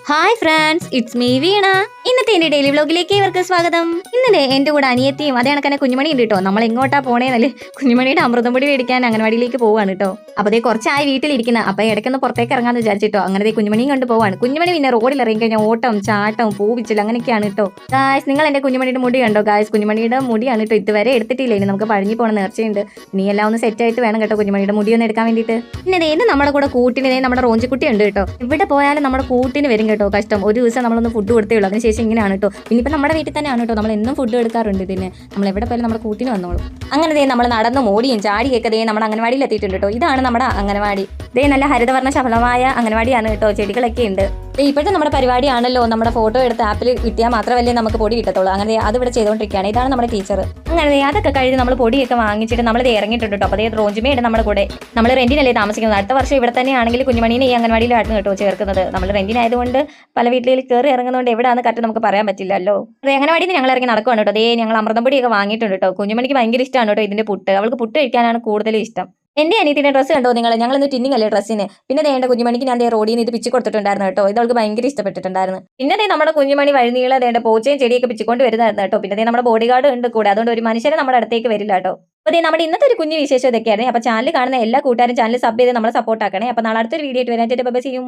Hi friends, it's me വീണ. ഇന്നത്തെ എന്റെ daily വ്ലോഗിലേക്ക് ഇവർക്ക് സ്വാഗതം. ഇന്നലെ എന്റെ കൂടെ അനിയത്തിയും അതേ കണക്കന്നെ കുഞ്ഞുമണി ഉണ്ട് കേട്ടോ. നമ്മൾ എങ്ങോട്ടാ പോണേന്നല്ലേ, കുഞ്ഞുമണിയുടെ അമൃതം പൊടി മേടിക്കാൻ അംഗൻവാടിയിലേക്ക് പോവാണ് കേട്ടോ. അപ്പോൾ അതേ കുറച്ചായി വീട്ടിലിരിക്കുന്ന, അപ്പോൾ ഇടയ്ക്കൊന്ന് പുറത്തേക്ക് ഇറങ്ങാന്ന് വിചാരിച്ചിട്ടോ. അങ്ങനെ കുഞ്ഞുമണിയും കൊണ്ട് പോവാണ്. കുഞ്ഞുമണി പിന്നെ റോഡിൽ ഇറങ്ങി കഴിഞ്ഞാൽ ഓട്ടം ചാട്ടം പൂവിച്ചില്ല അങ്ങനെയൊക്കെയാണ് കേട്ടോ. ഗായ്സ്, നിങ്ങൾ എന്റെ കുഞ്ഞുമണിയുടെ മുടി കണ്ടോ ഗായ്സ്? കുഞ്ഞുമണിയുടെ മുടിയാണ് കേട്ടോ. ഇതുവരെ എടുത്തിട്ടില്ല. ഇനി നമുക്ക് പഴഞ്ഞു പോകണം നേർച്ചയുണ്ട്. ഇനി എല്ലാം ഒന്ന് സെറ്റ് ആയിട്ട് വേണം കേട്ടോ കുഞ്ഞുമണിയുടെ മുടി ഒന്ന് എടുക്കാൻ വേണ്ടിയിട്ട്. പിന്നെ ഇന്ന് നമ്മുടെ കൂടെ കൂട്ടിന് നമ്മുടെ റോഞ്ചിക്കുട്ടി ഉണ്ട് കേട്ടോ. ഇവിടെ പോയാലും നമ്മുടെ കൂട്ടിന് വരും കേട്ടോ. കഷ്ടം, ഒരു ദിവസം നമ്മളൊന്ന് ഫുഡ് കൊടുത്തേ ഉള്ളൂ. അതിനുശേഷം ഇങ്ങനെയാണ് കേട്ടോ. ഇനിയിപ്പോൾ നമ്മുടെ വീട്ടിൽ തന്നെയാണ് കേട്ടോ. നമ്മൾ എന്നും ഫുഡ് എടുക്കാറുണ്ട് ഇതിന്. നമ്മൾ എവിടെ പോയാലും നമ്മുടെ കൂട്ടിന് വന്നോളൂ. അങ്ങനെ നമ്മൾ നടന്ന് മോടിയും ചാടിയൊക്കെ നമ്മുടെ അംഗൻവാടിയിൽ എത്തിയിട്ടുണ്ട് കേട്ടോ. ഇതാണ് നമ്മുടെ അംഗൻവാടി. നല്ല ഹരിതവർണ്ണ ശഫലമായ അംഗൻവാടിയാണ് കേട്ടോ. ചെടികളൊക്കെ ഉണ്ട്. ഇപ്പോഴത്തെ നമ്മുടെ പരിപാടിയാണല്ലോ, നമ്മുടെ ഫോട്ടോ എടുത്ത് ആപ്പിൽ കിട്ടിയാൽ മാത്രമല്ലേ നമുക്ക് പൊടി കിട്ടത്തുള്ളൂ. അങ്ങനെ അതിവിടെ ചെയ്തുകൊണ്ടിരിക്കുകയാണ്. ഇതാണ് നമ്മുടെ ടീച്ചർ. അങ്ങനെ അതൊക്കെ കഴിഞ്ഞ് നമ്മൾ പൊടിയൊക്കെ വാങ്ങിച്ചിട്ട് നമ്മൾ ഇറങ്ങിയിട്ടുണ്ട് കേട്ടോ. അപ്പോൾ റോഞ്ചിമയുണ്ട് നമ്മുടെ കൂടെ. നമ്മൾ റെന്റിനല്ലേ താമസിക്കുന്നത്. അടുത്ത വർഷം ഇവിടെ തന്നെയാണെങ്കിൽ കുഞ്ഞുമണീനെ ഈ അംഗൻവാടിയിലായിരുന്നു കേട്ടോ ചേർക്കുന്നത്. നമ്മൾ റെന്റിനായതുകൊണ്ട് പല വീട്ടിലേക്ക് കയറി ഇറങ്ങുന്നതുകൊണ്ട് എവിടെയാണെന്ന് കറക്റ്റ് നമുക്ക് പറയാൻ പറ്റില്ലല്ലോ. അതെ, അംഗൻവാടിയിൽ ഞങ്ങൾ ഇറങ്ങി നടക്കുവാണ് കേട്ടോ. ഞങ്ങൾ അമൃതം പൊടിയൊക്കെ വാങ്ങിയിട്ടുണ്ട് കേട്ടോ. കുഞ്ഞുമണിക്ക് ഭയങ്കര ഇഷ്ടമാണ് കേട്ടോ ഇതിന്റെ പുട്ട്. അവൾക്ക് പുട്ട് കഴിക്കാനാണ് കൂടുതലും ഇഷ്ടം. എന്റെ അനിയത്തിന്റെ ഡ്രസ്സ് കണ്ടോ നിങ്ങൾ? ഞങ്ങൾ ഇന്ന് ടിന്നിങ് അല്ലേ ഡ്രസ്സിന്. പിന്നെ വേണ്ട കുഞ്ഞുമണിക്ക് ഞാൻ റോഡിൽ നിന്ന് ഇത് പിച്ചു കൊടുത്തിട്ടുണ്ടായിരുന്നു കേട്ടോ. ഇത് അവൾക്ക് ഭയങ്കര ഇഷ്ടപ്പെട്ടിട്ടുണ്ടായിരുന്നു. പിന്നെ നമ്മുടെ കുഞ്ഞുമണി വഴിനീള വേണ്ട പോച്ചയും ചെടിയൊക്കെ പിച്ചുകൊണ്ട് വരുന്നതായിരുന്നു കേട്ടോ. പിന്നെ നമ്മുടെ ബോഡി ഗാർഡ് ഉണ്ട് കൂടെ. അതുകൊണ്ട് ഒരു മനുഷ്യനെ നമ്മുടെ അടുത്തേക്ക് വരില്ല കേട്ടോ. അപ്പോൾ നമ്മുടെ ഇന്നത്തെ ഒരു കുഞ്ഞു വിശേഷം ഇതൊക്കെയായിരുന്നു. അപ്പോൾ ചാനൽ കാണുന്ന എല്ലാ കൂട്ടുകാരും ചാനൽ സബ് ചെയ്ത് നമ്മളെ സപ്പോർട്ട് ആക്കണേ. അപ്പോൾ നാളെ അടുത്തൊരു വീഡിയോ ആയിട്ട് വരാനായിട്ട് ബൈ ബൈ, സീ യു.